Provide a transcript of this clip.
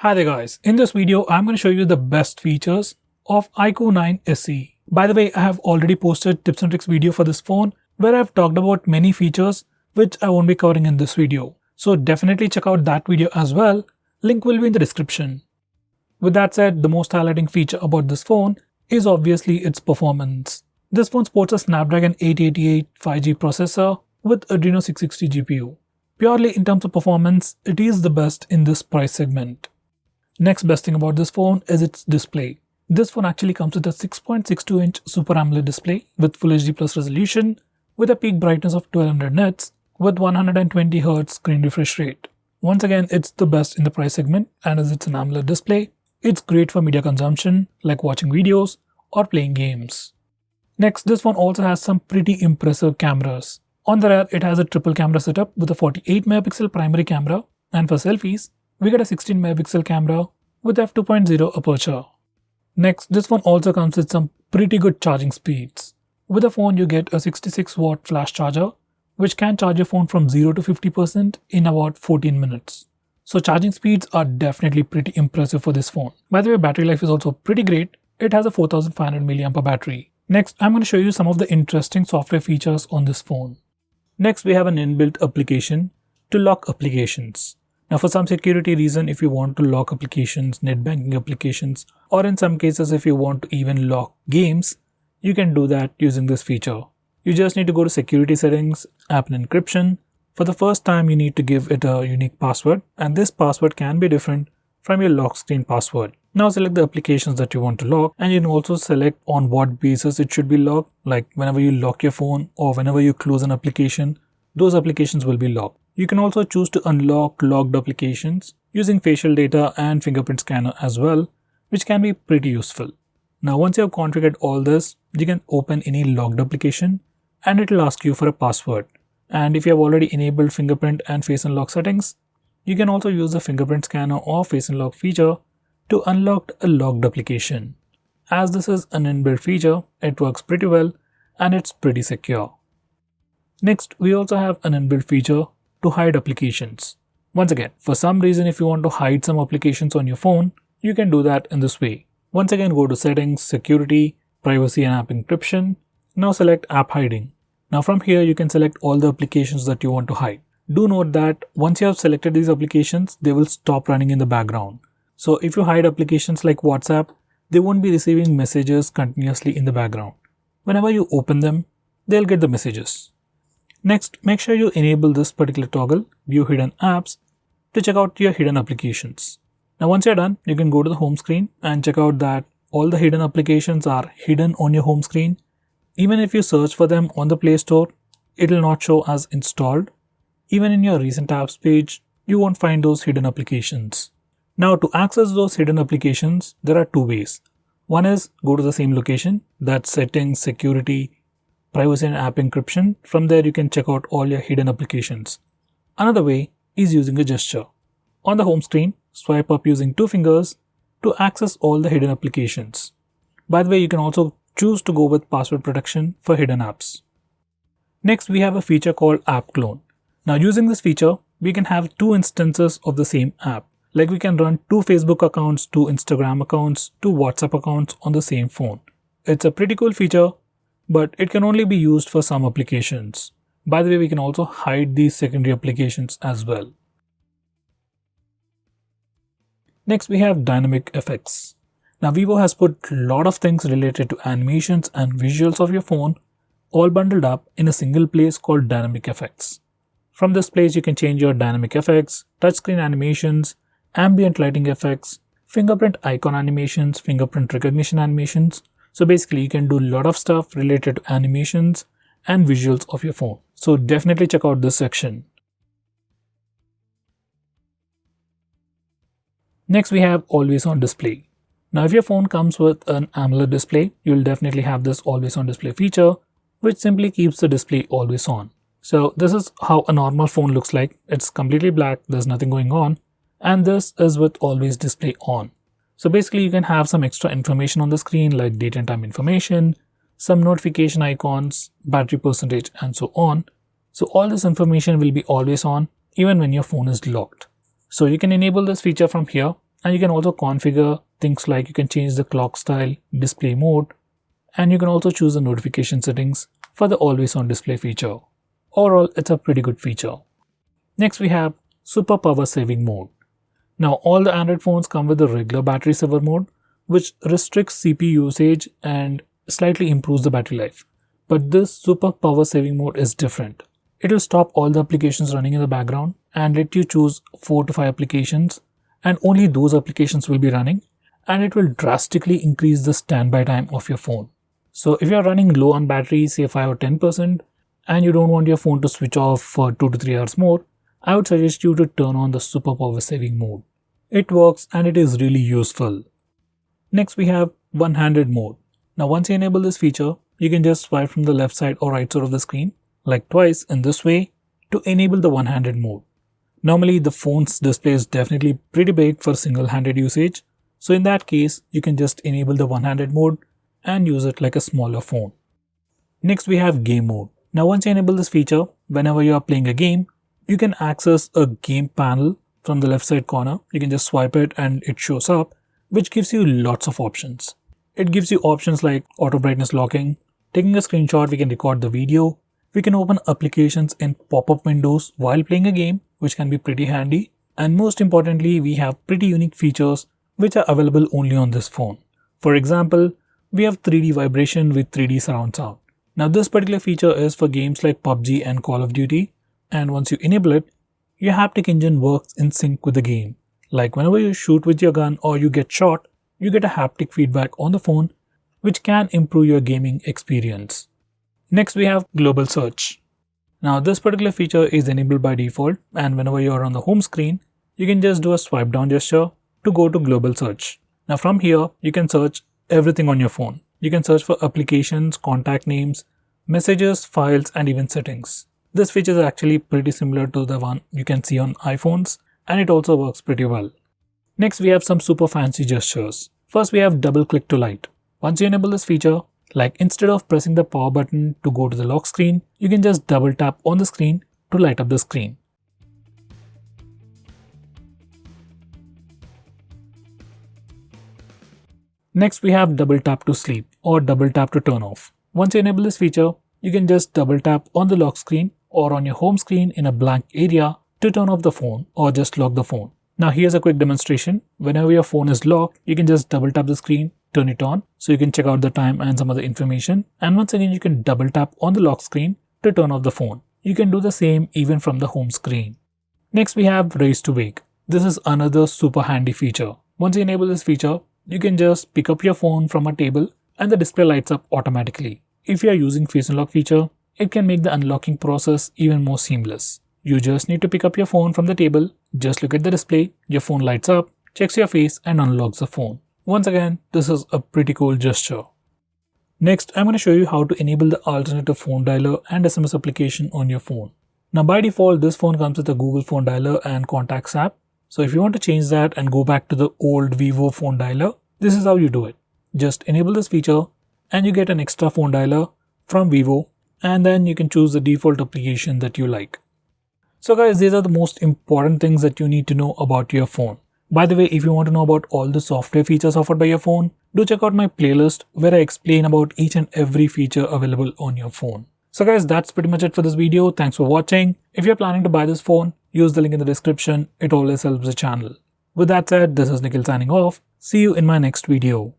Hi there guys, in this video I'm going to show you the best features of iQOO 9 SE. By the way, I have already posted tips and tricks video for this phone where I've talked about many features which I won't be covering in this video. So definitely check out that video as well, link will be in the description. With that said, the most highlighting feature about this phone is obviously its performance. This phone sports a Snapdragon 888 5G processor with Adreno 660 GPU. Purely in terms of performance, it is the best in this price segment. Next best thing about this phone is its display. This phone actually comes with a 6.62-inch Super AMOLED display with Full HD Plus resolution with a peak brightness of 1200 nits with 120Hz screen refresh rate. Once again, it's the best in the price segment, and as it's an AMOLED display, it's great for media consumption like watching videos or playing games. Next, this phone also has some pretty impressive cameras. On the rear, it has a triple camera setup with a 48 megapixel primary camera, and for selfies, we get a 16 megapixel camera with f2.0 aperture. Next, this phone also comes with some pretty good charging speeds. With the phone, you get a 66 watt flash charger, which can charge your phone from 0 to 50% in about 14 minutes. So charging speeds are definitely pretty impressive for this phone. By the way, battery life is also pretty great. It has a 4500 mAh battery. Next, I'm going to show you some of the interesting software features on this phone. Next, we have an inbuilt application to lock applications. Now, for some security reason, if you want to lock applications, net banking applications, or in some cases if you want to even lock games, you can do that using this feature. You just need to go to security settings, app and encryption. For the first time, you need to give it a unique password, and this password can be different from your lock screen password. Now select the applications that you want to lock, and you can also select on what basis it should be locked, like whenever you lock your phone or whenever you close an application, those applications will be locked. You can also choose to unlock locked applications using facial data and fingerprint scanner as well, which can be pretty useful. Now once you have configured all this, you can open any locked application and it will ask you for a password. And if you have already enabled fingerprint and face unlock settings, you can also use the fingerprint scanner or face unlock feature to unlock a locked application. As this is an inbuilt feature, it works pretty well and it's pretty secure. Next, we also have an inbuilt feature to hide applications. Once again, for some reason if you want to hide some applications on your phone, you can do that in this way. Once again, go to settings, security, privacy and app encryption. Now select app hiding. Now from here you can select all the applications that you want to hide. Do note that once you have selected these applications, they will stop running in the background. So if you hide applications like WhatsApp, they won't be receiving messages continuously in the background. Whenever you open them, they'll get the messages. Next, make sure you enable this particular toggle, View Hidden Apps, to check out your hidden applications. Now once you're done, you can go to the home screen and check out that all the hidden applications are hidden on your home screen. Even if you search for them on the Play Store, it will not show as installed. Even in your recent apps page, you won't find those hidden applications. Now to access those hidden applications, there are two ways. One is go to the same location, that's settings, security, privacy and app encryption. From there you can check out all your hidden applications. Another way is using a gesture. On the home screen, swipe up using two fingers to access all the hidden applications. By the way, you can also choose to go with password protection for hidden apps. Next, we have a feature called App Clone. Now using this feature, we can have two instances of the same app. Like we can run two Facebook accounts, two Instagram accounts, two WhatsApp accounts on the same phone. It's a pretty cool feature, but it can only be used for some applications. By the way, we can also hide these secondary applications as well. Next, we have dynamic effects. Now, Vivo has put a lot of things related to animations and visuals of your phone all bundled up in a single place called dynamic effects. From this place, you can change your dynamic effects, touchscreen animations, ambient lighting effects, fingerprint icon animations, fingerprint recognition animations. So basically you can do a lot of stuff related to animations and visuals of your phone. So definitely check out this section. Next, we have always on display. Now if your phone comes with an AMOLED display, you'll definitely have this always on display feature, which simply keeps the display always on. So this is how a normal phone looks like. It's completely black, there's nothing going on, and this is with always display on. So basically you can have some extra information on the screen like date and time information, some notification icons, battery percentage and so on. So all this information will be always on even when your phone is locked. So you can enable this feature from here And you can also configure things like you can change the clock style, display mode, and you can also choose the notification settings for the always on display feature. Overall, it's a pretty good feature. Next we have super power saving mode. Now all the Android phones come with the regular battery saver mode, which restricts CPU usage and slightly improves the battery life. But this super power saving mode is different. It will stop all the applications running in the background and let you choose 4 to 5 applications, and only those applications will be running, and it will drastically increase the standby time of your phone. So if you are running low on battery, say 5 or 10%, and you don't want your phone to switch off for 2 to 3 hours more, I would suggest you to turn on the super power saving mode. It works and it is really useful. Next we have one-handed mode. Now once you enable this feature, you can just swipe from the left side or right side of the screen, like twice in this way, to enable the one-handed mode. Normally the phone's display is definitely pretty big for single-handed usage, so in that case you can just enable the one-handed mode and use it like a smaller phone. Next we have game mode. Now once you enable this feature, whenever you are playing a game, you can access a game panel from the left side corner. You can just swipe it and it shows up, which gives you lots of options. It gives you options like auto brightness locking, taking a screenshot, we can record the video, we can open applications in pop-up windows while playing a game, which can be pretty handy, and most importantly, we have pretty unique features which are available only on this phone. For example, we have 3D vibration with 3D surround sound. Now this particular feature is for games like PUBG and Call of Duty, and once you enable it, your haptic engine works in sync with the game. Like whenever you shoot with your gun or you get shot, you get a haptic feedback on the phone, which can improve your gaming experience. Next we have global search. Now this particular feature is enabled by default, and whenever you are on the home screen, you can just do a swipe down gesture to go to global search. Now from here, you can search everything on your phone. You can search for applications, contact names, messages, files, and even settings. This feature is actually pretty similar to the one you can see on iPhones, and it also works pretty well. Next we have some super fancy gestures. First we have double click to light. Once you enable this feature, like instead of pressing the power button to go to the lock screen, you can just double tap on the screen to light up the screen. Next we have double tap to sleep or double tap to turn off. Once you enable this feature, you can just double tap on the lock screen or on your home screen in a blank area to turn off the phone or just lock the phone. Now here's a quick demonstration. Whenever your phone is locked, you can just double tap the screen, turn it on, so you can check out the time and some other information. And once again, you can double tap on the lock screen to turn off the phone. You can do the same even from the home screen. Next we have raise to wake. This is another super handy feature. Once you enable this feature, you can just pick up your phone from a table and the display lights up automatically. If you are using face unlock feature, it can make the unlocking process even more seamless. You just need to pick up your phone from the table, just look at the display, your phone lights up, checks your face and unlocks the phone. Once again, this is a pretty cool gesture. Next, I'm going to show you how to enable the alternative phone dialer and SMS application on your phone. Now by default, this phone comes with a Google phone dialer and contacts app. So if you want to change that and go back to the old Vivo phone dialer, this is how you do it. Just enable this feature and you get an extra phone dialer from Vivo, and then you can choose the default application that you like. So guys, these are the most important things that you need to know about your phone. By the way, if you want to know about all the software features offered by your phone, do check out my playlist where I explain about each and every feature available on your phone. So guys, that's pretty much it for this video. Thanks for watching. If you're planning to buy this phone, use the link in the description. It always helps the channel. With that said, this is Nikhil signing off. See you in my next video.